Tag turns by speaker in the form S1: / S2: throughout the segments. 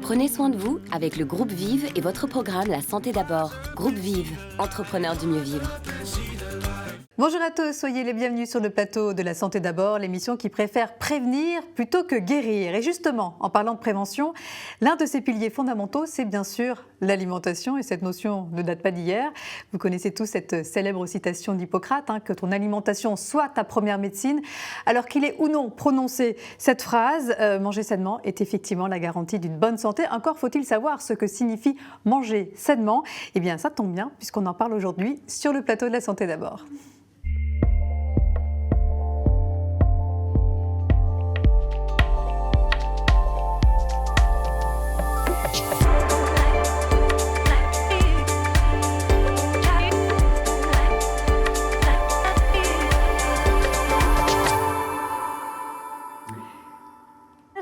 S1: Prenez soin de vous avec le groupe Vive et votre programme La Santé d'abord. Groupe Vive, entrepreneur du mieux vivre.
S2: Bonjour à tous, soyez les bienvenus sur le plateau de La Santé d'abord, l'émission qui préfère prévenir plutôt que guérir. Et justement, en parlant de prévention, l'un de ses piliers fondamentaux, c'est bien sûr l'alimentation. Et cette notion ne date pas d'hier. Vous connaissez tous cette célèbre citation d'Hippocrate, que ton alimentation soit ta première médecine. Alors qu'il est ou non prononcé cette phrase, manger sainement est effectivement la garantie d'une bonne santé. Encore faut-il savoir ce que signifie manger sainement. Eh bien, ça tombe bien, puisqu'on en parle aujourd'hui sur le plateau de La Santé d'abord.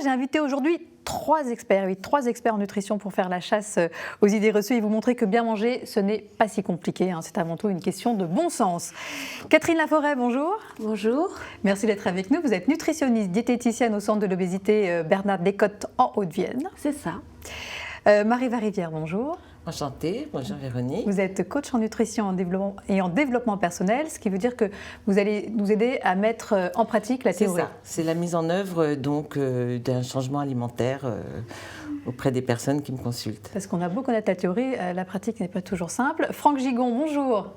S2: J'ai invité aujourd'hui trois experts en nutrition pour faire la chasse aux idées reçues et vous montrer que bien manger, ce n'est pas si compliqué. C'est avant tout une question de bon sens. Catherine Laforêt, bonjour.
S3: Bonjour.
S2: Merci d'être avec nous. Vous êtes nutritionniste, diététicienne au centre de l'obésité Bernard Descottes en Haute-Vienne.
S3: C'est ça.
S2: Marie Varivière, bonjour.
S4: Enchantée, bonjour Véronique.
S2: Vous êtes coach en nutrition et en développement personnel, ce qui veut dire que vous allez nous aider à mettre en pratique la théorie.
S4: C'est ça, c'est la mise en œuvre d'un changement alimentaire auprès des personnes qui me consultent.
S2: Parce qu'on a beau connaître la théorie, la pratique n'est pas toujours simple. Franck Gigon, bonjour.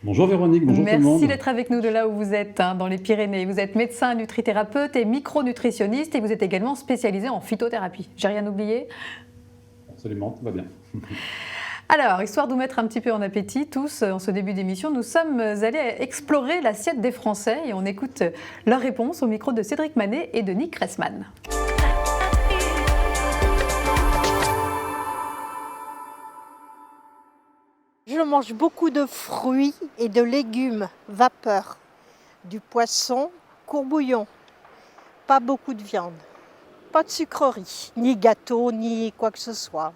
S5: Bonjour Véronique, bonjour tout le monde.
S2: Merci d'être avec nous de là où vous êtes, dans les Pyrénées. Vous êtes médecin, nutrithérapeute et micronutritionniste et vous êtes également spécialisé en phytothérapie. J'ai rien oublié ?
S5: Absolument, tout va bien.
S2: Alors, histoire de vous mettre un petit peu en appétit, tous, en ce début d'émission, nous sommes allés explorer l'assiette des Français et on écoute leurs réponses au micro de Cédric Manet et de Nick Ressman.
S6: Je mange beaucoup de fruits et de légumes vapeur, du poisson, courbouillon, pas beaucoup de viande, pas de sucreries, ni gâteau, ni quoi que ce soit,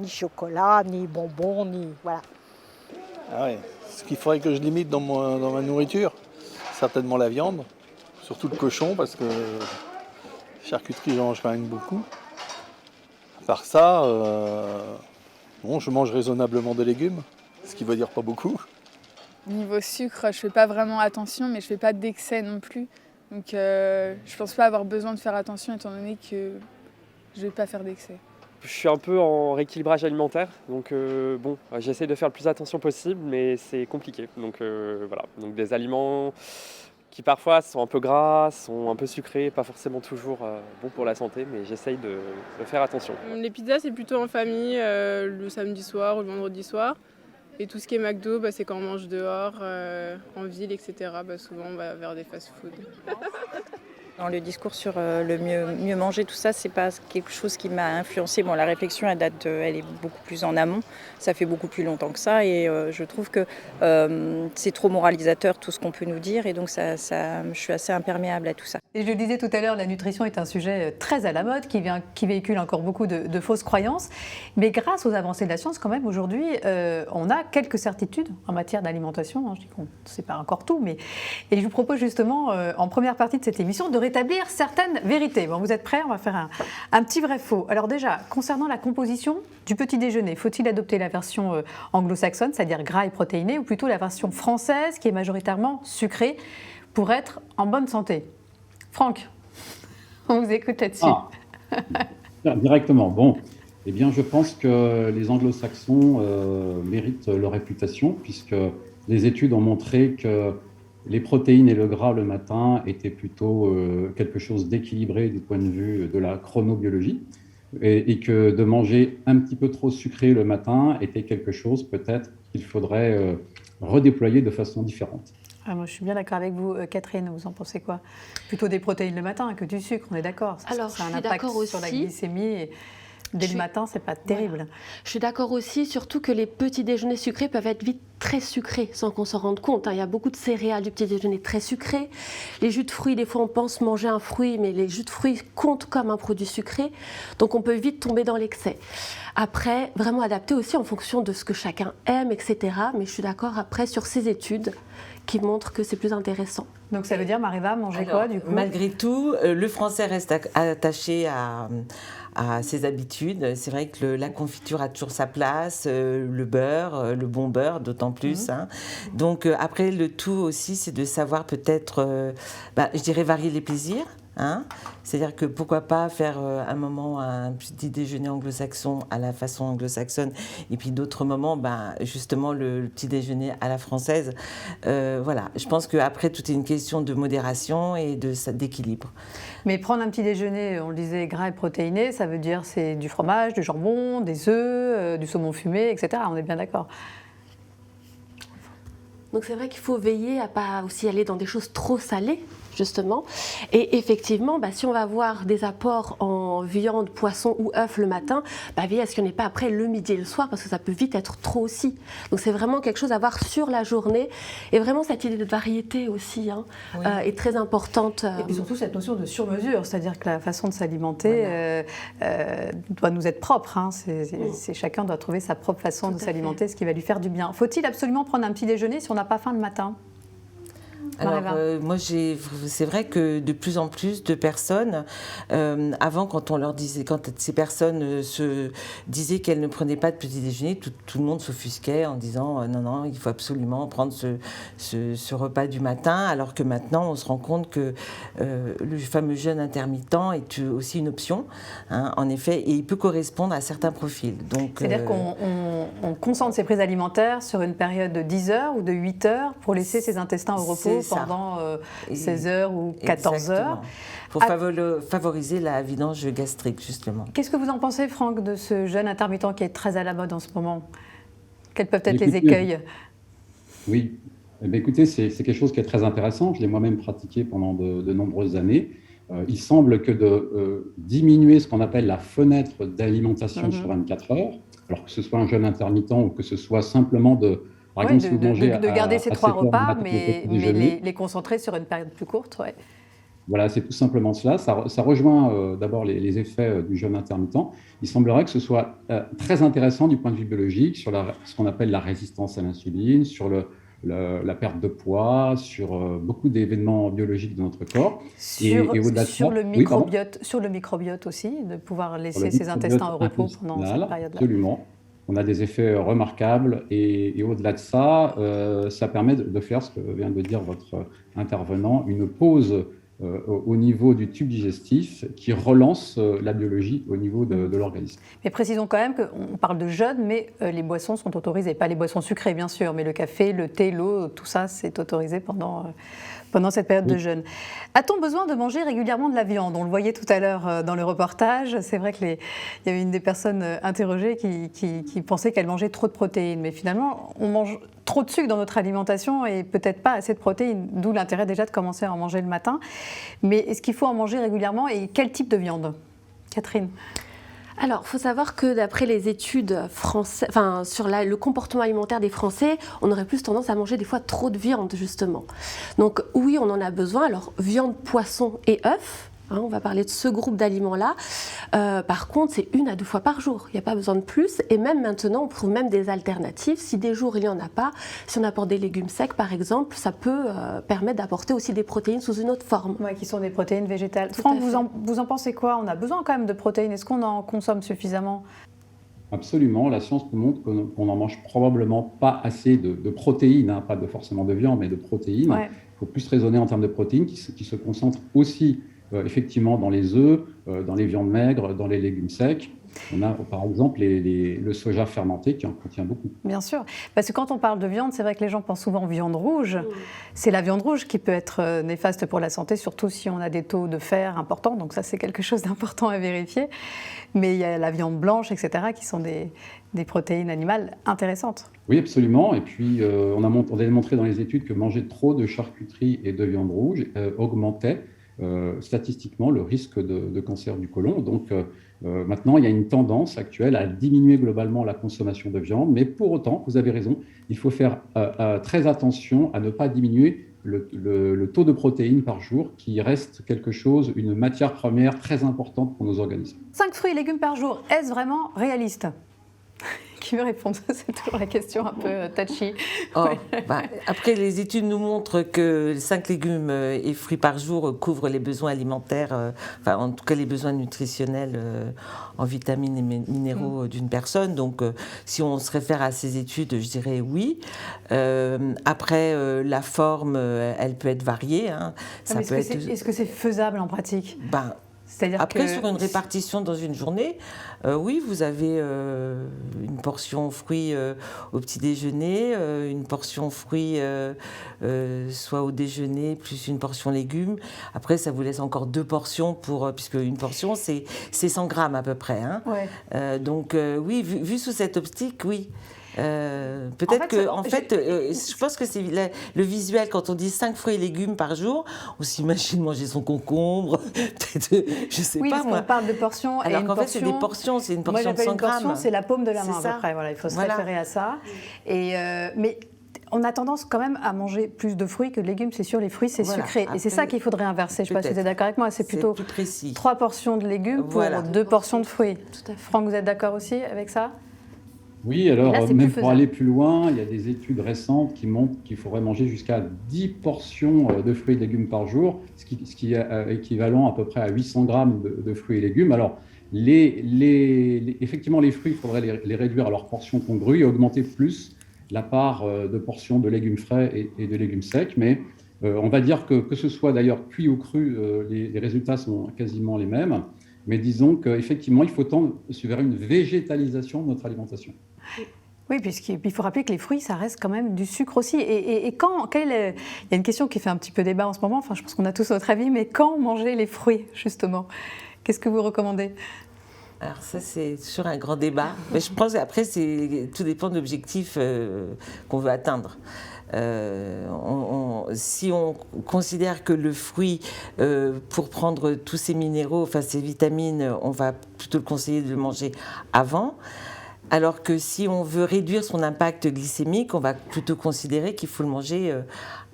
S6: ni chocolat, ni bonbons, ni voilà.
S7: Ah ouais. Ce qu'il faudrait que je limite dans ma nourriture, certainement la viande, surtout le cochon parce que charcuterie j'en mange quand même beaucoup. À part ça, je mange raisonnablement de légumes, ce qui veut dire pas beaucoup.
S8: Niveau sucre, je fais pas vraiment attention, mais je fais pas d'excès non plus. Donc je pense pas avoir besoin de faire attention étant donné que je vais pas faire d'excès.
S9: Je suis un peu en rééquilibrage alimentaire, donc j'essaie de faire le plus attention possible, mais c'est compliqué. Donc voilà, donc des aliments qui parfois sont un peu gras, sont un peu sucrés, pas forcément toujours bons pour la santé, mais j'essaye de faire attention.
S10: Les pizzas, c'est plutôt en famille, le samedi soir ou le vendredi soir. Et tout ce qui est McDo, c'est quand on mange dehors, en ville, etc. Souvent, on va vers des fast-food.
S11: Dans le discours sur le mieux manger, tout ça, c'est pas quelque chose qui m'a influencée. Bon, la réflexion, elle est beaucoup plus en amont. Ça fait beaucoup plus longtemps que ça. Et je trouve que c'est trop moralisateur tout ce qu'on peut nous dire. Et donc, je suis assez imperméable à tout ça.
S2: Et je le disais tout à l'heure, la nutrition est un sujet très à la mode, qui véhicule encore beaucoup de fausses croyances. Mais grâce aux avancées de la science, quand même, aujourd'hui, on a quelques certitudes en matière d'alimentation. Je dis qu'on ne sait pas encore tout. Et je vous propose justement, en première partie de cette émission, de rétablir certaines vérités. Bon, vous êtes prêts ? On va faire un petit vrai-faux. Alors déjà, concernant la composition du petit déjeuner, faut-il adopter la version anglo-saxonne, c'est-à-dire gras et protéiné, ou plutôt la version française, qui est majoritairement sucrée, pour être en bonne santé ? Franck, on vous écoute là-dessus.
S5: Directement. Bon, eh bien, je pense que les anglo-saxons méritent leur réputation, puisque les études ont montré que les protéines et le gras le matin étaient plutôt quelque chose d'équilibré du point de vue de la chronobiologie, et que de manger un petit peu trop sucré le matin était quelque chose peut-être qu'il faudrait redéployer de façon différente.
S2: Moi, je suis bien d'accord avec vous, Catherine. Vous en pensez quoi ? Plutôt des protéines le matin que du sucre, on est d'accord.
S3: Alors,
S2: ça a un impact sur la glycémie. Et dès le matin, c'est pas terrible.
S3: Voilà. Je suis d'accord aussi, surtout que les petits déjeuners sucrés peuvent être vite très sucrés sans qu'on s'en rende compte. Il y a beaucoup de céréales du petit déjeuner très sucrés. Les jus de fruits, des fois, on pense manger un fruit, mais les jus de fruits comptent comme un produit sucré. Donc, on peut vite tomber dans l'excès. Après, vraiment adapter aussi en fonction de ce que chacun aime, etc. Mais je suis d'accord après sur ces études qui montrent que c'est plus intéressant.
S2: Donc ça veut dire, Mariva, manger
S4: Alors,
S2: quoi du coup?
S4: Malgré tout, le français reste attaché à ses habitudes. C'est vrai que la confiture a toujours sa place, le beurre, le bon beurre d'autant plus. Hein. Donc après, le tout aussi, c'est de savoir peut-être, je dirais, varier les plaisirs. Hein, c'est-à-dire que pourquoi pas faire un moment un petit déjeuner anglo-saxon à la façon anglo-saxonne et puis d'autres moments justement le petit déjeuner à la française. Voilà, je pense qu'après tout est une question de modération et d'équilibre.
S2: Mais prendre un petit déjeuner, on le disait, gras et protéiné, ça veut dire c'est du fromage, du jambon, des œufs, du saumon fumé, etc. On est bien d'accord.
S3: Donc c'est vrai qu'il faut veiller à ne pas aussi aller dans des choses trop salées, justement. Et effectivement, si on va avoir des apports en viande, poisson ou œufs le matin, veillez à ce qu'il n'y en ait pas après le midi et le soir, parce que ça peut vite être trop aussi. Donc c'est vraiment quelque chose à voir sur la journée. Et vraiment cette idée de variété aussi est très importante.
S2: Et puis surtout cette notion de sur-mesure, c'est-à-dire que la façon de s'alimenter doit nous être propre. Hein. Chacun doit trouver sa propre façon de s'alimenter, ce qui va lui faire du bien. Faut-il absolument prendre un petit déjeuner si on n'a pas faim le matin ?
S4: Alors, moi, c'est vrai que de plus en plus de personnes, avant, quand ces personnes se disaient qu'elles ne prenaient pas de petit déjeuner, tout le monde s'offusquait en disant non, il faut absolument prendre ce repas du matin, alors que maintenant, on se rend compte que le fameux jeûne intermittent est aussi une option, hein, en effet, et il peut correspondre à certains profils.
S2: C'est-à-dire qu'on concentre ses prises alimentaires sur une période de 10 heures ou de 8 heures pour laisser ses intestins au repos pendant 16 heures ou 14 heures.
S4: Pour favoriser la vidange gastrique, justement.
S2: Qu'est-ce que vous en pensez, Franck, de ce jeûne intermittent qui est très à la mode en ce moment? Quels peuvent être les écueils?
S5: Oui, écoutez, c'est quelque chose qui est très intéressant. Je l'ai moi-même pratiqué pendant de nombreuses années. Il semble que de diminuer ce qu'on appelle la fenêtre d'alimentation sur 24 heures, alors que ce soit un jeûne intermittent ou que ce soit simplement par exemple, si vous mangez
S2: de garder ces 3 repas, mais
S5: les
S2: concentrer sur une période plus courte. Ouais.
S5: Voilà, c'est tout simplement cela. Ça rejoint d'abord les effets du jeûne intermittent. Il semblerait que ce soit très intéressant du point de vue biologique sur ce qu'on appelle la résistance à l'insuline, sur la perte de poids, sur beaucoup d'événements biologiques de notre corps.
S2: Sur le microbiote aussi, de pouvoir laisser ses intestins au repos pendant cette période-là.
S5: Absolument. On a des effets remarquables et au-delà de ça, ça permet de faire ce que vient de dire votre intervenant, une pause au niveau du tube digestif qui relance la biologie au niveau de l'organisme.
S2: Mais précisons quand même qu'on parle de jeûne, mais les boissons sont autorisées, pas les boissons sucrées bien sûr, mais le café, le thé, l'eau, tout ça c'est autorisé pendant cette période de jeûne. A-t-on besoin de manger régulièrement de la viande? On le voyait tout à l'heure dans le reportage. C'est vrai qu'il y avait une des personnes interrogées qui pensait qu'elle mangeait trop de protéines. Mais finalement, on mange trop de sucre dans notre alimentation et peut-être pas assez de protéines, d'où l'intérêt déjà de commencer à en manger le matin. Mais est-ce qu'il faut en manger régulièrement et quel type de viande? Catherine?
S3: Alors, il faut savoir que d'après les études françaises, sur le comportement alimentaire des Français, on aurait plus tendance à manger des fois trop de viande, justement. Donc oui, on en a besoin. Alors, viande, poisson et œufs. On va parler de ce groupe d'aliments-là. Par contre, c'est 1 à 2 fois par jour. Il n'y a pas besoin de plus. Et même maintenant, on trouve même des alternatives. Si des jours, il n'y en a pas, si on apporte des légumes secs, par exemple, ça peut permettre d'apporter aussi des protéines sous une autre forme.
S2: Oui, qui sont des protéines végétales. Franck, vous en pensez quoi? On a besoin quand même de protéines. Est-ce qu'on en consomme suffisamment?
S5: Absolument. La science nous montre qu'on n'en mange probablement pas assez de protéines, hein, pas forcément de viande, mais de protéines. Ouais. Il faut plus raisonner en termes de protéines qui se concentrent aussi effectivement dans les œufs, dans les viandes maigres, dans les légumes secs. On a par exemple le soja fermenté qui en contient beaucoup.
S2: Bien sûr, parce que quand on parle de viande, c'est vrai que les gens pensent souvent viande rouge. C'est la viande rouge qui peut être néfaste pour la santé, surtout si on a des taux de fer importants. Donc ça, c'est quelque chose d'important à vérifier. Mais il y a la viande blanche, etc., qui sont des protéines animales intéressantes.
S5: Oui, absolument. Et puis, on a démontré dans les études que manger trop de charcuterie et de viande rouge augmentait statistiquement le risque de cancer du côlon. Donc maintenant, il y a une tendance actuelle à diminuer globalement la consommation de viande, mais pour autant, vous avez raison, il faut faire très attention à ne pas diminuer le taux de protéines par jour, qui reste une matière première très importante pour nos organismes.
S2: 5 fruits et légumes par jour, est-ce vraiment réaliste? Qui veut répondre? C'est toujours la question un peu touchy.
S4: Oh, après, les études nous montrent que 5 légumes et fruits par jour couvrent les besoins alimentaires, en tout cas les besoins nutritionnels en vitamines et minéraux d'une personne. Donc, si on se réfère à ces études, je dirais oui. Après, la forme, elle peut être variée. Hein.
S2: Est-ce que c'est faisable en pratique?
S4: Après, sur une répartition dans une journée, oui, vous avez une portion fruits au petit déjeuner, une portion fruits soit au déjeuner, plus une portion légumes. Après, ça vous laisse encore 2 portions, puisque une portion, c'est 100 grammes à peu près. Hein.
S2: Ouais.
S4: Donc, oui, vu sous cette optique, oui. Peut-être je pense que c'est le visuel, quand on dit 5 fruits et légumes par jour, on s'imagine manger son concombre, peut-être, je sais pas moi.
S2: On parle de portions.
S4: Alors
S2: et
S4: qu'en fait,
S2: portion,
S4: c'est des portions, c'est une portion
S2: moi,
S4: de 100 grammes.
S2: Une portion, c'est la paume de la main
S4: ça.
S2: à peu près, voilà, il faut se référer à ça. Mais on a tendance quand même à manger plus de fruits que de légumes, c'est sûr, les fruits c'est sucré.
S4: Après,
S2: et c'est ça qu'il faudrait inverser, je ne sais pas si vous êtes d'accord avec moi, c'est plutôt
S4: plus précis.
S2: 3 portions de légumes pour 2 portions de fruits.
S3: Tout à fait.
S2: Franck, vous êtes d'accord aussi avec ça?
S5: Oui, alors
S2: là,
S5: même pour aller plus loin, il y a des études récentes qui montrent qu'il faudrait manger jusqu'à 10 portions de fruits et légumes par jour, ce qui est équivalent à peu près à 800 grammes de fruits et légumes. Alors, effectivement, les fruits, il faudrait les réduire à leur portion congrue et augmenter plus la part de portions de légumes frais et de légumes secs. Mais on va dire que ce soit d'ailleurs cuit ou cru, les résultats sont quasiment les mêmes. Mais disons qu'effectivement, il faut tendre vers une végétalisation de notre alimentation.
S2: Oui, puisqu'il faut rappeler que les fruits, ça reste quand même du sucre aussi. Il y a une question qui fait un petit peu débat en ce moment, je pense qu'on a tous notre avis, mais quand manger les fruits, justement? Qu'est-ce que vous recommandez?
S4: Alors ça, c'est sur un grand débat. Mais je pense qu'après, tout dépend de l'objectif qu'on veut atteindre. Si on considère que le fruit, pour prendre tous ces minéraux, ces vitamines, on va plutôt le conseiller de le manger avant. Alors que si on veut réduire son impact glycémique, on va plutôt considérer qu'il faut le manger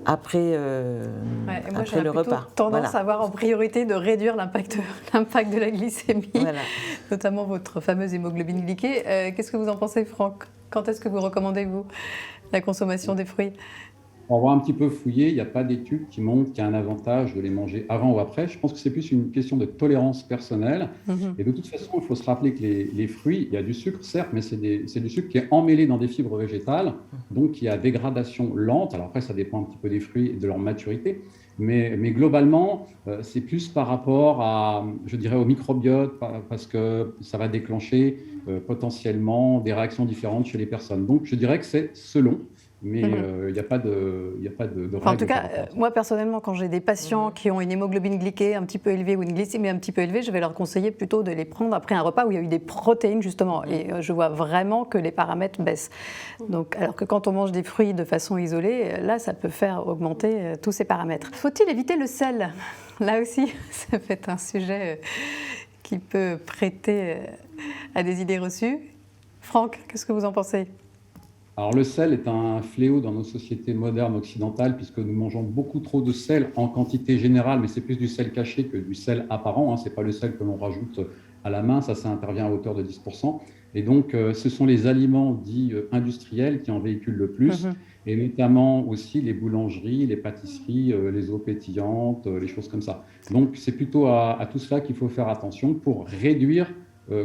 S4: après le repas.
S2: Tendance à avoir en priorité de réduire l'impact de la glycémie, notamment votre fameuse hémoglobine glyquée. Qu'est-ce que vous en pensez, Franck? Quand est-ce que vous recommandez, vous, la consommation des fruits?
S5: Pour avoir un petit peu fouillé, il n'y a pas d'études qui montrent qu'il y a un avantage de les manger avant ou après. Je pense que c'est plus une question de tolérance personnelle. Et de toute façon, il faut se rappeler que les fruits, il y a du sucre, certes, mais c'est du sucre qui est emmêlé dans des fibres végétales, donc il y a dégradation lente. Alors après, ça dépend un petit peu des fruits et de leur maturité. Mais globalement, c'est plus par rapport à, je dirais, au microbiote, parce que ça va déclencher potentiellement des réactions différentes chez les personnes. Donc je dirais que c'est selon. Mais il n'y a pas de règle.
S2: En tout cas, moi personnellement, quand j'ai des patients qui ont une hémoglobine glyquée un petit peu élevée ou une glycémie un petit peu élevée, je vais leur conseiller plutôt de les prendre après un repas où il y a eu des protéines justement. Et je vois vraiment que les paramètres baissent. Donc, alors que quand on mange des fruits de façon isolée, là, ça peut faire augmenter tous ces paramètres. Faut-il éviter le sel? Là aussi, ça peut être un sujet qui peut prêter à des idées reçues. Franck, qu'est-ce que vous en pensez?
S5: Alors le sel est un fléau dans nos sociétés modernes occidentales puisque nous mangeons beaucoup trop de sel en quantité générale, mais c'est plus du sel caché que du sel apparent. Ce n'est pas le sel que l'on rajoute à la main, ça intervient à hauteur de 10%. Et donc ce sont les aliments dits industriels qui en véhiculent le plus, et notamment aussi les boulangeries, les pâtisseries, les eaux pétillantes, les choses comme ça. Donc c'est plutôt à tout cela qu'il faut faire attention pour réduire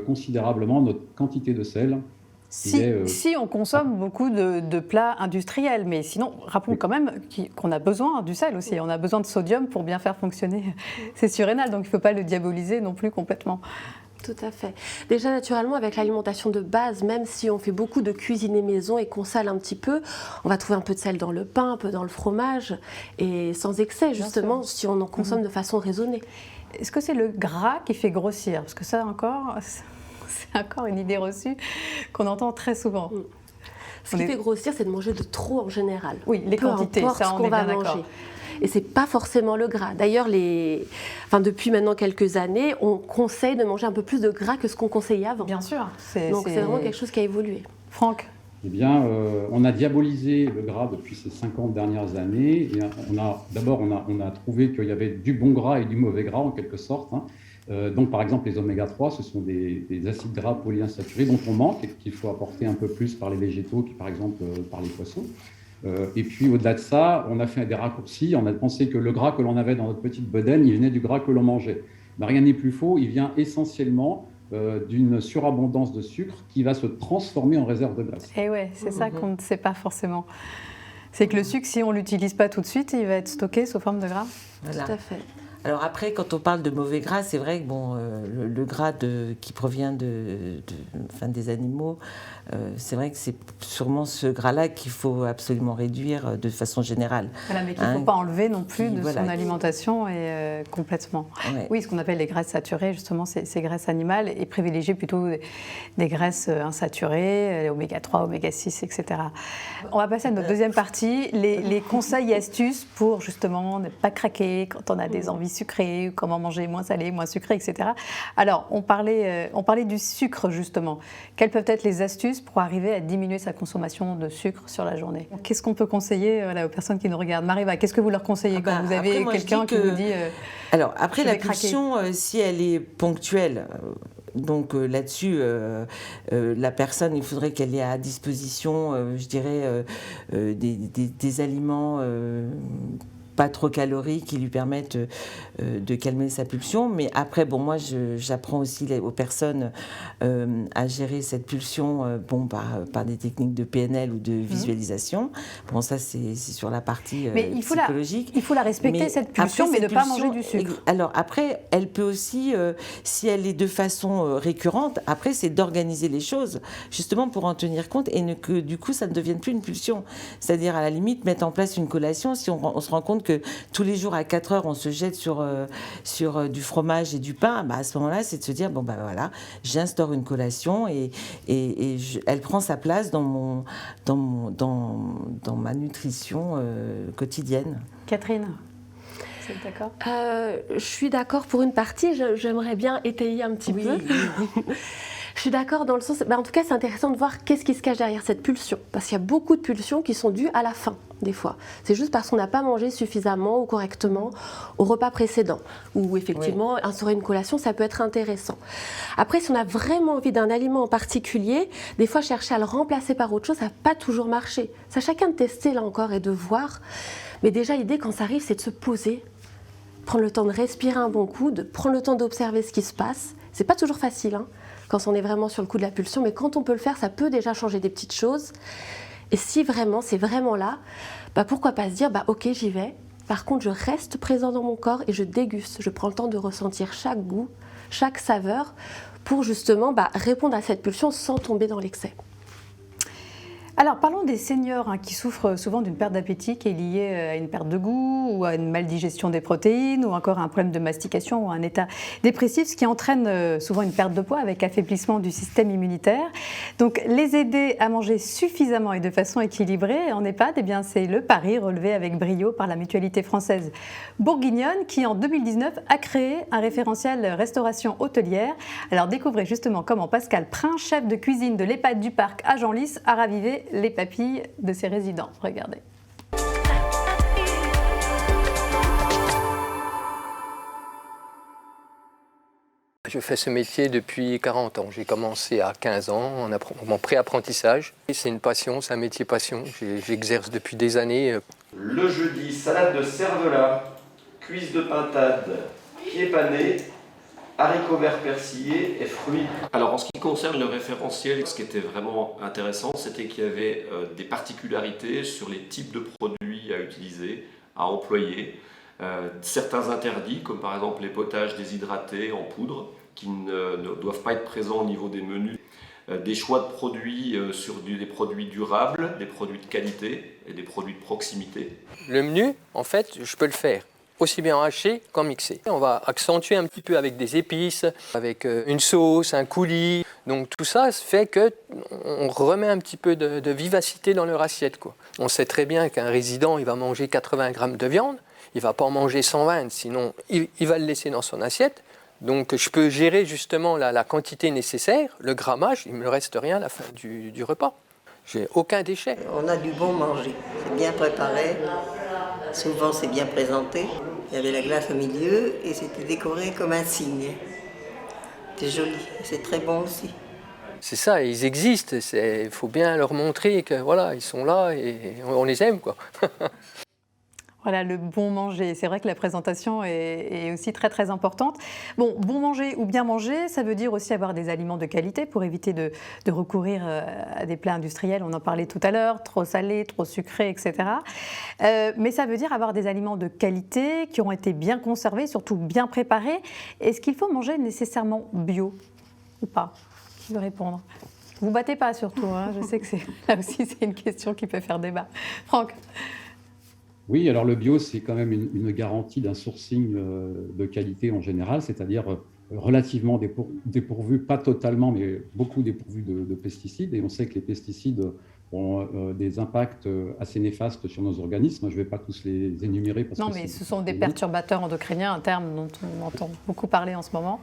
S5: considérablement notre quantité de sel.
S2: Si on consomme beaucoup de plats industriels, mais sinon, rappelons quand même qu'on a besoin du sel aussi, on a besoin de sodium pour bien faire fonctionner ces surrénales, donc il ne faut pas le diaboliser non plus complètement.
S3: Tout à fait. Déjà, naturellement, avec l'alimentation de base, même si on fait beaucoup de cuisiner maison et qu'on sale un petit peu, on va trouver un peu de sel dans le pain, un peu dans le fromage, et sans excès, justement, si on en consomme de façon raisonnée.
S2: Est-ce que c'est le gras qui fait grossir? Parce que ça encore... C'est encore une idée reçue qu'on entend très souvent.
S3: Ce qui fait grossir, c'est de manger de trop en général.
S2: Oui, les quantités, ça on est bien d'accord.
S3: Et c'est pas forcément le gras. D'ailleurs, depuis maintenant quelques années, on conseille de manger un peu plus de gras que ce qu'on conseillait avant.
S2: Bien sûr.
S3: Donc c'est vraiment quelque chose qui a évolué.
S2: Franck?
S5: Eh bien, on a diabolisé le gras depuis ces 50 dernières années. Et on a trouvé qu'il y avait du bon gras et du mauvais gras, en quelque sorte. Donc, par exemple, les oméga 3, ce sont des acides gras polyinsaturés dont on manque et qu'il faut apporter un peu plus par les végétaux que, par exemple, par les poissons. Et puis, au-delà de ça, on a fait des raccourcis. On a pensé que le gras que l'on avait dans notre petite bedaine, il venait du gras que l'on mangeait. Mais rien n'est plus faux. Il vient essentiellement d'une surabondance de sucre qui va se transformer en réserve de graisse.
S2: Et ouais, c'est ça qu'on ne sait pas forcément. C'est que le sucre, si on ne l'utilise pas tout de suite, il va être stocké sous forme de gras.
S4: Voilà.
S3: Tout à fait.
S4: Alors après, quand on parle de mauvais gras, c'est vrai que bon, le gras qui provient des animaux, c'est vrai que c'est sûrement ce gras-là qu'il faut absolument réduire de façon générale.
S2: Voilà, mais qu'il ne faut pas enlever non plus de son alimentation et complètement. Ouais. Oui, ce qu'on appelle les graisses saturées, justement, ces graisses animales, et privilégier plutôt des graisses insaturées, les oméga 3, oméga 6, etc. On va passer à notre deuxième partie, les conseils et astuces pour justement ne pas craquer quand on a des envies sucré, comment manger moins salé, moins sucré, etc. Alors, on parlait du sucre, justement. Quelles peuvent être les astuces pour arriver à diminuer sa consommation de sucre sur la journée? Qu'est-ce qu'on peut conseiller aux personnes qui nous regardent? Mariva, qu'est-ce que vous leur conseillez quand vous avez quelqu'un qui vous dit...
S4: Alors, après, la pulsion, si elle est ponctuelle... Donc là-dessus, la personne, il faudrait qu'elle ait à disposition, je dirais, des aliments... pas trop caloriques qui lui permettent de calmer sa pulsion. Mais après, bon, moi, j'apprends aussi aux personnes à gérer cette pulsion par des techniques de PNL ou de visualisation. Bon, ça, c'est sur la partie psychologique.
S2: Il faut la respecter, cette pulsion, mais ne pas manger du sucre.
S4: Alors après, elle peut aussi, si elle est de façon récurrente, après, c'est d'organiser les choses, justement pour en tenir compte et que du coup, ça ne devienne plus une pulsion. C'est-à-dire, à la limite, mettre en place une collation, si on se rend compte que tous les jours à 4 heures, on se jette sur du fromage et du pain, à ce moment-là, c'est de se dire, voilà, j'instaure une collation et elle prend sa place dans ma nutrition quotidienne.
S2: Catherine, vous êtes d'accord?
S3: Je suis d'accord pour une partie, j'aimerais bien étayer un petit peu. Je suis d'accord dans le sens... en tout cas, c'est intéressant de voir qu'est-ce qui se cache derrière cette pulsion. Parce qu'il y a beaucoup de pulsions qui sont dues à la faim, des fois. C'est juste parce qu'on n'a pas mangé suffisamment ou correctement au repas précédent. Ou effectivement, instaurer une collation, ça peut être intéressant. Après, si on a vraiment envie d'un aliment en particulier, des fois, chercher à le remplacer par autre chose, ça n'a pas toujours marché. C'est à chacun de tester, là encore, et de voir. Mais déjà, l'idée, quand ça arrive, c'est de se poser, prendre le temps de respirer un bon coup, de prendre le temps d'observer ce qui se passe. C'est pas toujours facile, quand on est vraiment sur le coup de la pulsion, mais quand on peut le faire, ça peut déjà changer des petites choses. Et si vraiment, c'est vraiment là, pourquoi pas se dire, ok, j'y vais. Par contre, je reste présent dans mon corps et je déguste. Je prends le temps de ressentir chaque goût, chaque saveur, pour justement répondre à cette pulsion sans tomber dans l'excès.
S2: Alors, parlons des seniors qui souffrent souvent d'une perte d'appétit qui est liée à une perte de goût ou à une maldigestion des protéines ou encore à un problème de mastication ou à un état dépressif, ce qui entraîne souvent une perte de poids avec affaiblissement du système immunitaire. Donc, les aider à manger suffisamment et de façon équilibrée en EHPAD, c'est le pari relevé avec brio par la mutualité française bourguignonne qui, en 2019, a créé un référentiel restauration hôtelière. Alors, découvrez justement comment Pascal Prin, chef de cuisine de l'EHPAD du Parc à Genlis, a ravivé les papilles de ses résidents. Regardez.
S12: Je fais ce métier depuis 40 ans. J'ai commencé à 15 ans en pré-apprentissage. C'est une passion, c'est un métier passion. J'exerce depuis des années.
S13: Le jeudi, salade de cervelas, cuisses de pintade, pieds panés, haricots verts persillés et fruits. Alors en ce qui concerne le référentiel, ce qui était vraiment intéressant, c'était qu'il y avait des particularités sur les types de produits à utiliser, à employer. Certains interdits, comme par exemple les potages déshydratés en poudre, qui ne doivent pas être présents au niveau des menus. Des choix de produits sur des produits durables, des produits de qualité et des produits de proximité.
S12: Le menu, en fait, je peux le faire aussi bien haché qu'en mixé. On va accentuer un petit peu avec des épices, avec une sauce, un coulis. Donc tout ça fait qu'on remet un petit peu de vivacité dans leur assiette, quoi. On sait très bien qu'un résident, il va manger 80 grammes de viande, il ne va pas en manger 120, sinon il va le laisser dans son assiette. Donc je peux gérer justement la quantité nécessaire, le grammage, il ne me reste rien à la fin du repas. J'ai aucun déchet.
S14: On a du bon manger, c'est bien préparé. Souvent, c'est bien présenté. Il y avait la glace au milieu et c'était décoré comme un cygne. C'est joli, c'est très bon aussi.
S12: C'est ça, ils existent. Il faut bien leur montrer que voilà, ils sont là et on les aime, quoi.
S2: Voilà, le bon manger. C'est vrai que la présentation est aussi très très importante. Bon manger ou bien manger, ça veut dire aussi avoir des aliments de qualité pour éviter de recourir à des plats industriels. On en parlait tout à l'heure, trop salés, trop sucrés, etc. Mais ça veut dire avoir des aliments de qualité qui ont été bien conservés, surtout bien préparés. Est-ce qu'il faut manger nécessairement bio ou pas? Qui veut répondre? Vous battez pas surtout, hein. Je sais que là aussi c'est une question qui peut faire débat. Franck?
S5: Oui, alors le bio, c'est quand même une garantie d'un sourcing de qualité en général, c'est-à-dire relativement dépourvu, pas totalement, mais beaucoup dépourvu de pesticides. Et on sait que les pesticides ont des impacts assez néfastes sur nos organismes. Je ne vais pas tous les énumérer. Parce
S2: non,
S5: que
S2: mais ce sont des perturbateurs endocriniens, un terme dont on entend beaucoup parler en ce moment.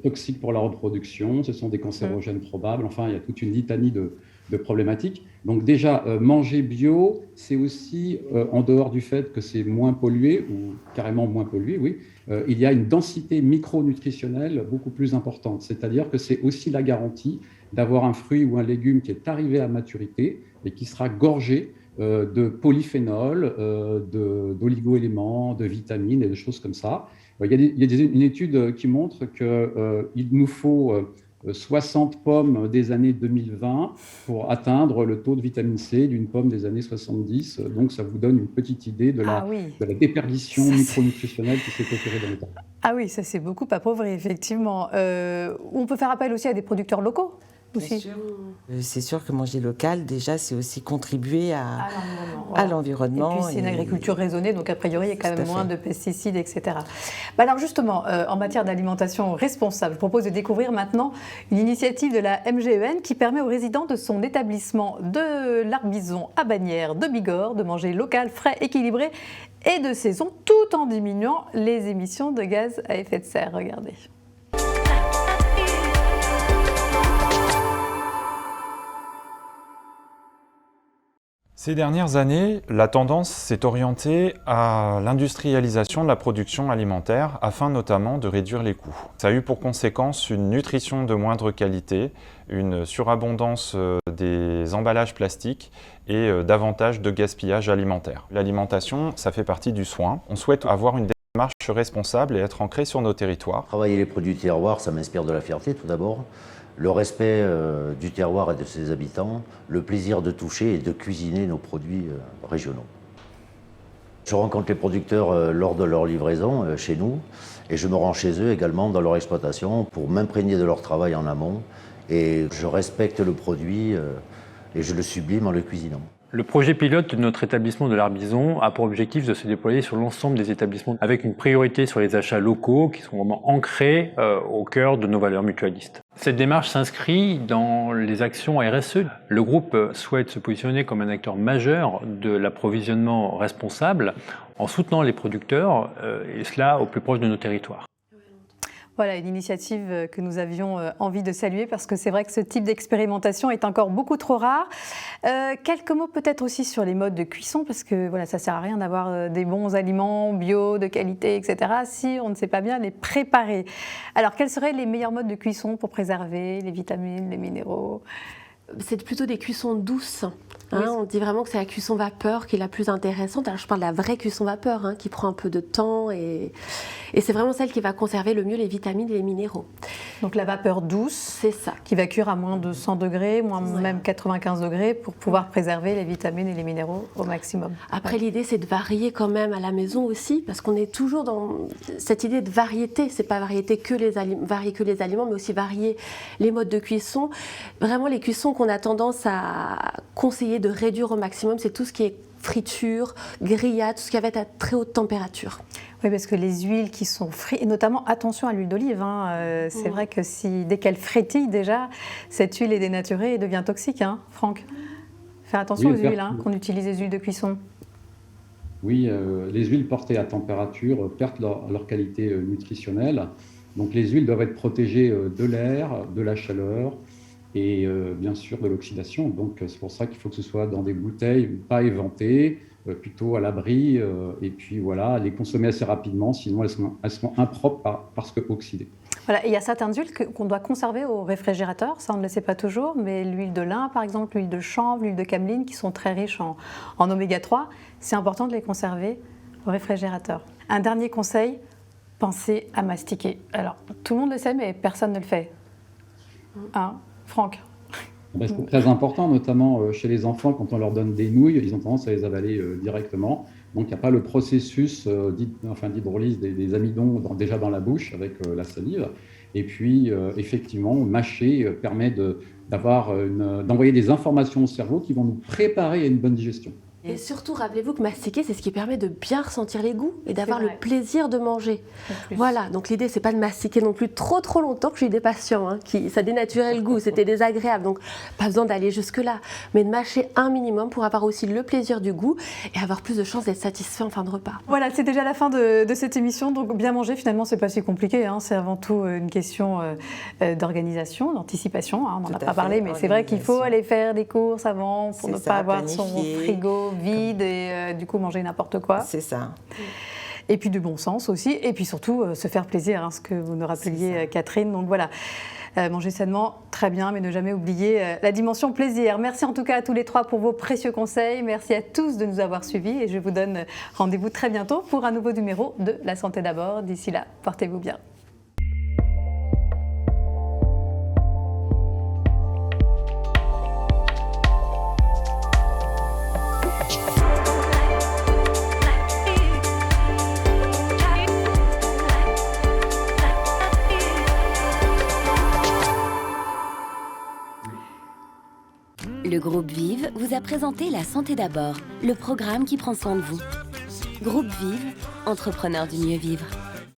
S5: Toxiques pour la reproduction, ce sont des cancérogènes probables. Enfin, il y a toute une litanie de problématiques. Donc déjà, manger bio, c'est aussi, en dehors du fait que c'est moins pollué, ou carrément moins pollué, oui, il y a une densité micronutritionnelle beaucoup plus importante. C'est-à-dire que c'est aussi la garantie d'avoir un fruit ou un légume qui est arrivé à maturité et qui sera gorgé de polyphénols, d'oligo-éléments, de vitamines et de choses comme ça. Il y a une étude qui montre qu'il nous faut 60 pommes des années 2020 pour atteindre le taux de vitamine C d'une pomme des années 70. Donc, ça vous donne une petite idée de la déperdition micronutritionnelle qui s'est opérée dans le temps.
S2: Ah oui, ça c'est beaucoup appauvri, effectivement. On peut faire appel aussi à des producteurs locaux aussi.
S4: C'est sûr que manger local, déjà, c'est aussi contribuer à l'environnement.
S2: Et puis c'est une agriculture raisonnée, donc a priori il y a quand même moins de pesticides, etc. Alors justement, en matière d'alimentation responsable, je propose de découvrir maintenant une initiative de la MGEN qui permet aux résidents de son établissement de l'Arbizon à Bagnères de Bigorre de manger local, frais, équilibré et de saison, tout en diminuant les émissions de gaz à effet de serre. Regardez.
S15: Ces dernières années, la tendance s'est orientée à l'industrialisation de la production alimentaire afin notamment de réduire les coûts. Ça a eu pour conséquence une nutrition de moindre qualité, une surabondance des emballages plastiques et davantage de gaspillage alimentaire. L'alimentation, ça fait partie du soin. On souhaite avoir une démarche responsable et être ancrée sur nos territoires.
S16: Travailler les produits du terroir, ça m'inspire de la fierté tout d'abord. Le respect du terroir et de ses habitants, le plaisir de toucher et de cuisiner nos produits régionaux. Je rencontre les producteurs lors de leur livraison chez nous et je me rends chez eux également dans leur exploitation pour m'imprégner de leur travail en amont et je respecte le produit et je le sublime en le cuisinant.
S17: Le projet pilote de notre établissement de l'Arbizon a pour objectif de se déployer sur l'ensemble des établissements avec une priorité sur les achats locaux qui sont vraiment ancrés au cœur de nos valeurs mutualistes. Cette démarche s'inscrit dans les actions RSE. Le groupe souhaite se positionner comme un acteur majeur de l'approvisionnement responsable en soutenant les producteurs et cela au plus proche de nos territoires.
S2: Voilà, une initiative que nous avions envie de saluer parce que c'est vrai que ce type d'expérimentation est encore beaucoup trop rare. Quelques mots peut-être aussi sur les modes de cuisson parce que voilà, ça ne sert à rien d'avoir des bons aliments bio, de qualité, etc. si on ne sait pas bien les préparer. Alors, quels seraient les meilleurs modes de cuisson pour préserver les vitamines, les minéraux ?
S3: C'est plutôt des cuissons douces. Hein, on dit vraiment que c'est la cuisson vapeur qui est la plus intéressante. Alors je parle de la vraie cuisson vapeur qui prend un peu de temps et c'est vraiment celle qui va conserver le mieux les vitamines et les minéraux.
S2: Donc la vapeur douce,
S3: c'est ça.
S2: Qui va cuire à moins de 100 degrés, même 95 degrés pour pouvoir préserver les vitamines et les minéraux au maximum.
S3: Après l'idée c'est de varier quand même à la maison aussi parce qu'on est toujours dans cette idée de variété. C'est pas varier que les aliments mais aussi varier les modes de cuisson. Vraiment les cuissons qu'on a tendance à conseiller de réduire au maximum, c'est tout ce qui est friture, grillade, tout ce qui va être à très haute température.
S2: Oui, parce que les huiles qui sont frites, et notamment attention à l'huile d'olive, c'est vrai que dès qu'elle frétille déjà, cette huile est dénaturée et devient toxique, Franck. Faire attention aux huiles qu'on utilise, les huiles de cuisson.
S5: Oui, les huiles portées à température perdent leur qualité nutritionnelle. Donc les huiles doivent être protégées de l'air, de la chaleur, et bien sûr de l'oxydation. Donc c'est pour ça qu'il faut que ce soit dans des bouteilles pas éventées, plutôt à l'abri, et puis voilà, les consommer assez rapidement, sinon elles sont impropres parce que oxydées.
S2: Voilà, et il y a certaines huiles qu'on doit conserver au réfrigérateur, ça on ne le sait pas toujours, mais l'huile de lin par exemple, l'huile de chanvre, l'huile de cameline qui sont très riches en oméga 3, c'est important de les conserver au réfrigérateur. Un dernier conseil, pensez à mastiquer. Alors tout le monde le sait mais personne ne le fait. Hein, Franck?
S5: C'est très important, notamment chez les enfants, quand on leur donne des nouilles, ils ont tendance à les avaler directement. Donc il n'y a pas le processus d'hydrolyse des amidons déjà dans la bouche avec la salive. Et puis effectivement, mâcher permet d'envoyer des informations au cerveau qui vont nous préparer à une bonne digestion.
S3: Et surtout, rappelez-vous que mastiquer, c'est ce qui permet de bien ressentir les goûts et d'avoir le plaisir de manger. Voilà, donc l'idée, c'est pas de mastiquer non plus trop longtemps, que j'ai eu des patients ça dénaturait le goût, c'était désagréable, donc pas besoin d'aller jusque-là, mais de mâcher un minimum pour avoir aussi le plaisir du goût et avoir plus de chances d'être satisfait en fin de repas.
S2: Voilà, c'est déjà la fin de cette émission, donc bien manger, finalement, c'est pas si compliqué, hein. C'est avant tout une question d'organisation, d'anticipation, hein. On n'en a pas parlé, mais c'est vrai qu'il faut aller faire des courses avant pour ne pas avoir son frigo vide et du coup manger n'importe quoi.
S4: C'est ça.
S2: Et puis du bon sens aussi, et puis surtout se faire plaisir, hein, ce que vous nous rappeliez Catherine. Donc voilà, manger sainement, très bien, mais ne jamais oublier la dimension plaisir. Merci en tout cas à tous les trois pour vos précieux conseils. Merci à tous de nous avoir suivis et je vous donne rendez-vous très bientôt pour un nouveau numéro de La Santé d'abord. D'ici là, portez-vous bien.
S1: Le groupe Vive vous a présenté La Santé d'abord, le programme qui prend soin de vous. Groupe Vive, entrepreneurs du mieux vivre.